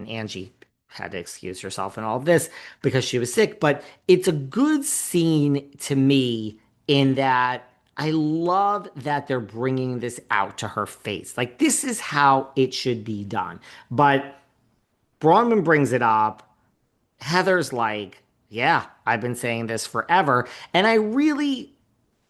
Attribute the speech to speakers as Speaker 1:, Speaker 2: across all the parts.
Speaker 1: Angie had to excuse herself and all of this because she was sick. But it's a good scene to me in that I love that they're bringing this out to her face. Like, this is how it should be done. But Bronwyn brings it up. Heather's like, yeah, I've been saying this forever. And I really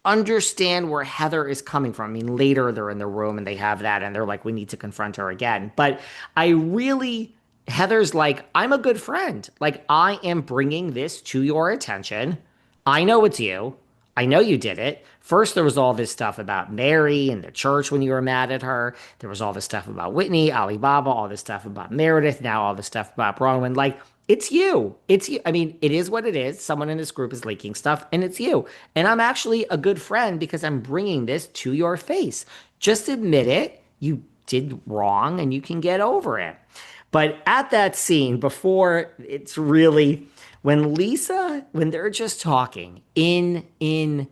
Speaker 1: understand where Heather is coming from. I mean, later they're in the room and they have that and they're like, we need to confront her again. But I really, Heather's like, I'm a good friend. Like, I am bringing this to your attention. I know it's you. I know you did it. First, there was all this stuff about Mary and the church when you were mad at her. There was all this stuff about Whitney, Alibaba, all this stuff about Meredith, now all this stuff about Bronwyn. Like, it's you. It's you. I mean, it is what it is. Someone in this group is leaking stuff, and it's you. And I'm actually a good friend because I'm bringing this to your face. Just admit it. You did wrong, and you can get over it. But at that scene, before it's really when they're just talking in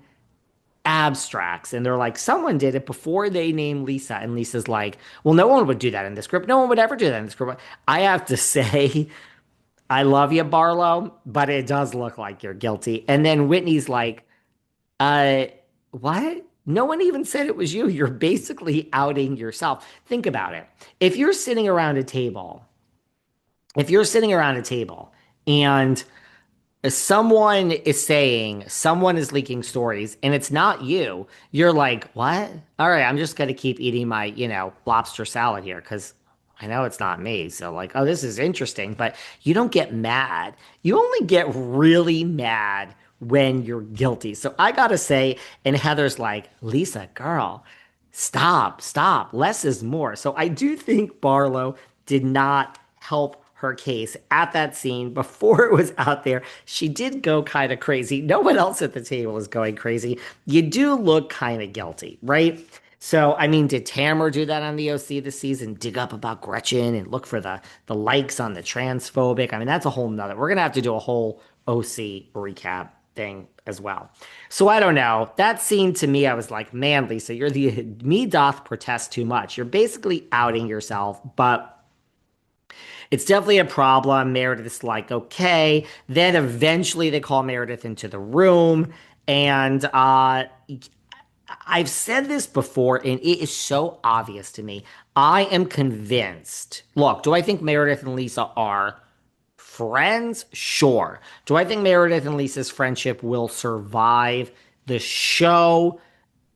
Speaker 1: abstracts and they're like, someone did it before they named Lisa, and Lisa's like, well, no one would do that in this group. No one would ever do that in this group. I have to say, I love you, Barlow, but it does look like you're guilty. And then Whitney's like, uh, what? No one even said it was you. You're basically outing yourself. Think about it. If you're sitting around a table, if you're sitting around a table and someone is saying someone is leaking stories and it's not you, you're like, what? All right, I'm just going to keep eating my, lobster salad here because I know it's not me. So, like, oh, this is interesting, but you don't get mad. You only get really mad when you're guilty. So, I got to say, and Heather's like, Lisa, girl, stop, stop. Less is more. So, I do think Barlow did not help her case at that scene before it was out there. She did go kind of crazy. No one else at the table is going crazy. You do look kind of guilty, right? So, I mean, did Tamara do that on the OC this season? Dig up about Gretchen and look for the likes on the transphobic? I mean, that's a whole nother. We're gonna have to do a whole OC recap thing as well. So I don't know. That scene to me, I was like, man, Lisa, you're the me doth protest too much. You're basically outing yourself, but it's definitely a problem. Meredith's like, okay. Then eventually they call Meredith into the room. And I've said this before, and it is so obvious to me. I am convinced. Look, do I think Meredith and Lisa are friends? Sure. Do I think Meredith and Lisa's friendship will survive the show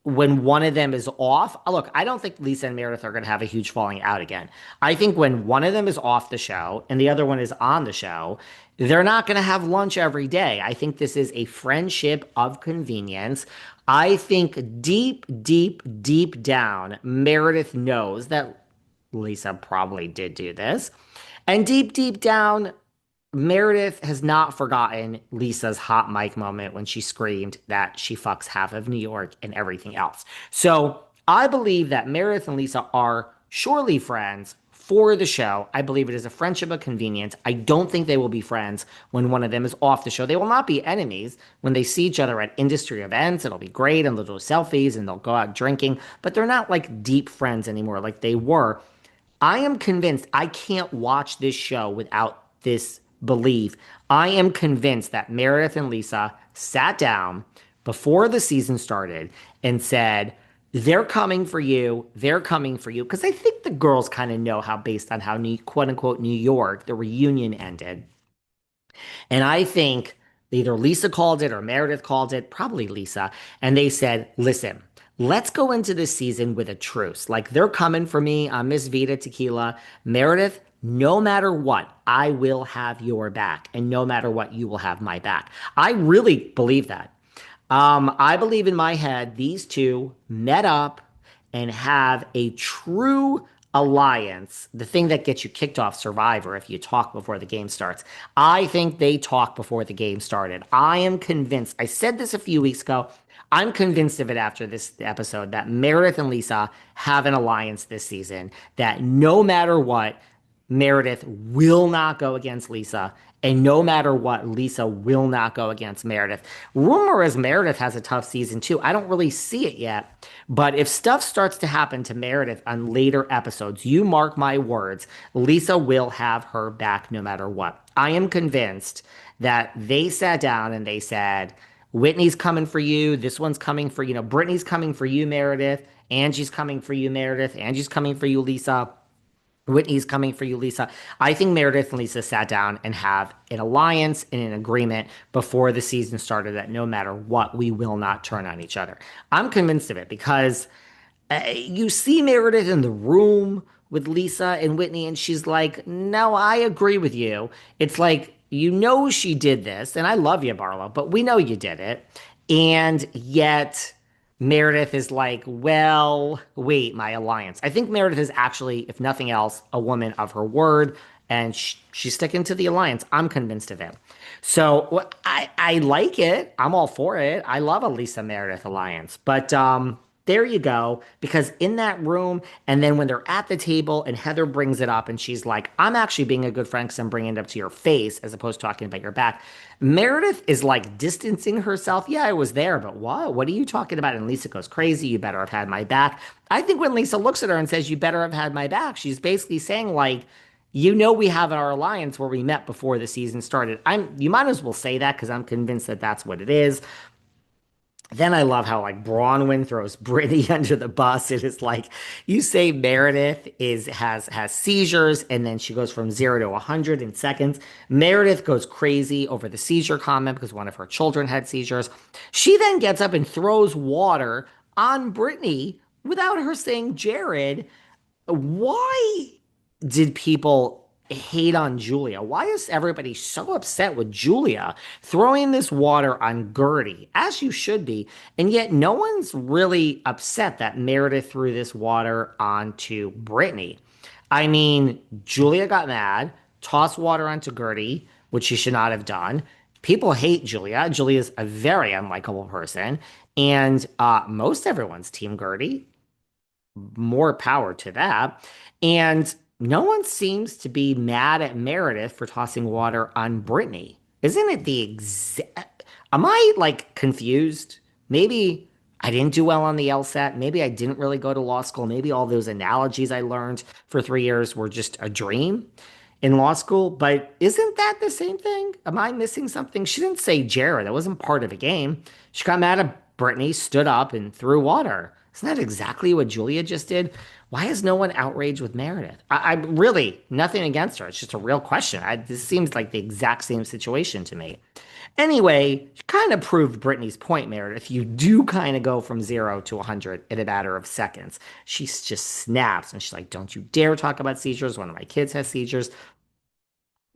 Speaker 1: when one of them is off? Look, I don't think Lisa and Meredith are going to have a huge falling out again. I think when one of them is off the show and the other one is on the show, they're not going to have lunch every day. I think this is a friendship of convenience. I think deep, deep, deep down, Meredith knows that Lisa probably did do this. And deep, deep down, Meredith has not forgotten Lisa's hot mic moment when she screamed that she fucks half of New York and everything else. So I believe that Meredith and Lisa are surely friends for the show. I believe it is a friendship of convenience. I don't think they will be friends when one of them is off the show. They will not be enemies when they see each other at industry events. It'll be great and they'll do selfies and they'll go out drinking, but they're not like deep friends anymore like they were. I am convinced I can't watch this show without this belief. I am convinced that Meredith and Lisa sat down before the season started and said, they're coming for you. They're coming for you. Because I think the girls kind of know how, based on how, quote unquote, New York, the reunion ended. And I think either Lisa called it or Meredith called it, probably Lisa. And they said, listen, let's go into this season with a truce. Like, they're coming for me on Miss Vita Tequila. Meredith, no matter what, I will have your back. And no matter what, you will have my back. I really believe that. I believe in my head these two met up and have a true alliance, the thing that gets you kicked off Survivor if you talk before the game starts. I think they talked before the game started. I am convinced. I said this a few weeks ago. I'm convinced of it after this episode that Meredith and Lisa have an alliance this season, that no matter what, Meredith will not go against Lisa. And no matter what, Lisa will not go against Meredith. Rumor is Meredith has a tough season too. I don't really see it yet. But if stuff starts to happen to Meredith on later episodes, you mark my words, Lisa will have her back no matter what. I am convinced that they sat down and they said, Whitney's coming for you. This one's coming for, Brittany's coming for you, Meredith. Angie's coming for you, Meredith. Angie's coming for you, Lisa. Whitney's coming for you, Lisa. I think Meredith and Lisa sat down and have an alliance and an agreement before the season started that no matter what, we will not turn on each other. I'm convinced of it because you see Meredith in the room with Lisa and Whitney, and she's like, no, I agree with you. It's like, she did this, and I love you, Barlow, but we know you did it. And yet Meredith is like, well, wait, my alliance. I think Meredith is actually, if nothing else, a woman of her word, and she's sticking to the alliance. I'm convinced of it. So I like it. I'm all for it. I love a Lisa Meredith alliance. But there you go. Because in that room, and then when they're at the table and Heather brings it up and she's like, I'm actually being a good friend because I'm bringing it up to your face as opposed to talking about your back. Meredith is like distancing herself. Yeah, I was there, but what? What are you talking about? And Lisa goes crazy. You better have had my back. I think when Lisa looks at her and says, you better have had my back, she's basically saying like, we have our alliance where we met before the season started. You might as well say that because I'm convinced that that's what it is. Then I love how like Bronwyn throws Brittany under the bus. It is like you say Meredith has seizures and then she goes from 0 to 100 in seconds. Meredith goes crazy over the seizure comment because one of her children had seizures. She then gets up and throws water on Brittany without her saying Jared. Why did people hate on Julia? Why is everybody so upset with Julia throwing this water on Gertie, as you should be? And yet no one's really upset that Meredith threw this water onto Brittany. I mean, Julia got mad, tossed water onto Gertie, which she should not have done. People hate Julia. Julia's a very unlikable person. And most everyone's Team Gertie. More power to that. And no one seems to be mad at Meredith for tossing water on Brittany. Isn't it the exact? Am I like confused? Maybe I didn't do well on the LSAT. Maybe I didn't really go to law school. Maybe all those analogies I learned for 3 years were just a dream in law school. But isn't that the same thing? Am I missing something? She didn't say Jared. That wasn't part of the game. She got mad at Brittany, stood up, and threw water. Isn't that exactly what Julia just did? Why is no one outraged with Meredith? I really, nothing against her. It's just a real question. This seems like the exact same situation to me. Anyway, she kind of proved Brittany's point, Meredith. You do kind of go from 0 to 100 in a matter of seconds. She just snaps and she's like, don't you dare talk about seizures. One of my kids has seizures.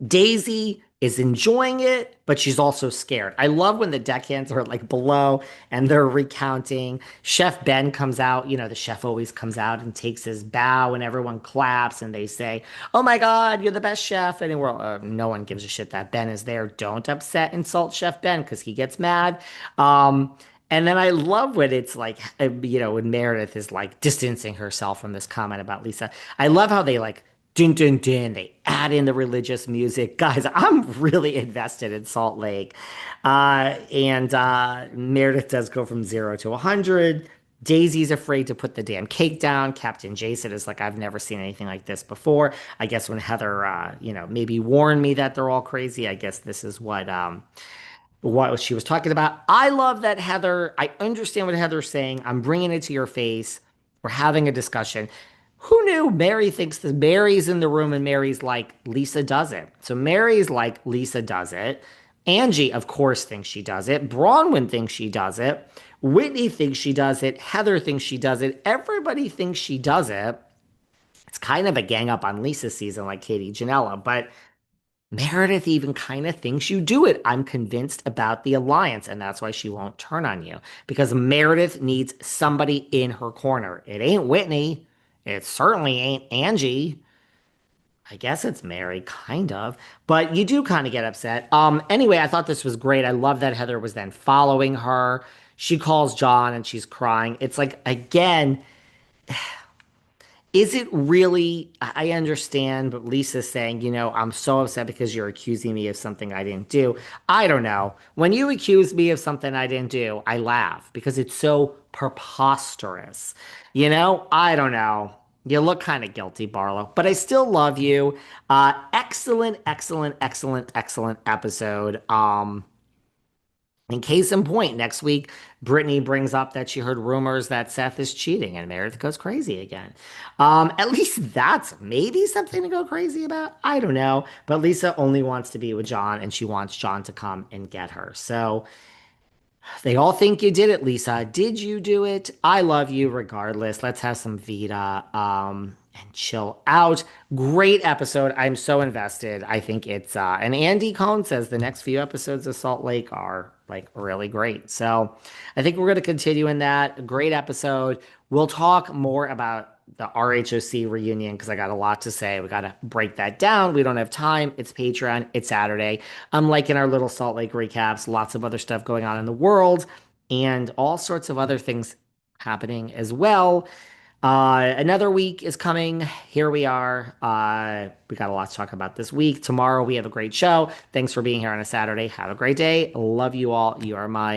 Speaker 1: Daisy is enjoying it, but she's also scared. I love when the deckhands are like below and they're recounting. Chef Ben comes out. The chef always comes out and takes his bow, and everyone claps and they say, "Oh my God, you're the best chef!" And no one gives a shit that Ben is there. Don't insult Chef Ben because he gets mad. And then I love when it's like, when Meredith is like distancing herself from this comment about Lisa. I love how they like dun dun dun. They add in the religious music. Guys, I'm really invested in Salt Lake. And Meredith does go from 0 to 100. Daisy's afraid to put the damn cake down. Captain Jason is like, I've never seen anything like this before. I guess when Heather, maybe warned me that they're all crazy, I guess this is what she was talking about. I love that I understand what Heather's saying. I'm bringing it to your face. We're having a discussion. Who knew Mary's in the room and Mary's like, Lisa does it. So Mary's like, Lisa does it. Angie, of course, thinks she does it. Bronwyn thinks she does it. Whitney thinks she does it. Heather thinks she does it. Everybody thinks she does it. It's kind of a gang up on Lisa's season like Katie Janela, but Meredith even kind of thinks you do it. I'm convinced about the alliance, and that's why she won't turn on you. Because Meredith needs somebody in her corner. It ain't Whitney. It certainly ain't Angie. I guess it's Mary, kind of. But you do kind of get upset. Anyway, I thought this was great. I love that Heather was then following her. She calls John and she's crying. It's like, again, Is it really? I understand, but Lisa's saying, I'm so upset because you're accusing me of something I didn't do. I don't know. When you accuse me of something I didn't do, I laugh because it's so preposterous. I don't know. You look kind of guilty, Barlow, but I still love you. Excellent, excellent, excellent, excellent episode. In case in point, next week, Brittany brings up that she heard rumors that Seth is cheating and Meredith goes crazy again. At least that's maybe something to go crazy about. I don't know. But Lisa only wants to be with John and she wants John to come and get her. So they all think you did it, Lisa. Did you do it? I love you regardless. Let's have some Vita and chill out. Great episode. I'm so invested. I think it's and Andy Cohn says the next few episodes of Salt Lake are like really great. So I think we're going to continue in that. Great episode. We'll talk more about the RHOC reunion because I got a lot to say. We got to break that down. We don't have time. It's Patreon. It's Saturday. Unlike in our little Salt Lake recaps, lots of other stuff going on in the world and all sorts of other things happening as well. Another week is coming. Here we are. We got a lot to talk about this week. Tomorrow we have a great show. Thanks for being here on a Saturday. Have a great day. Love you all. You are my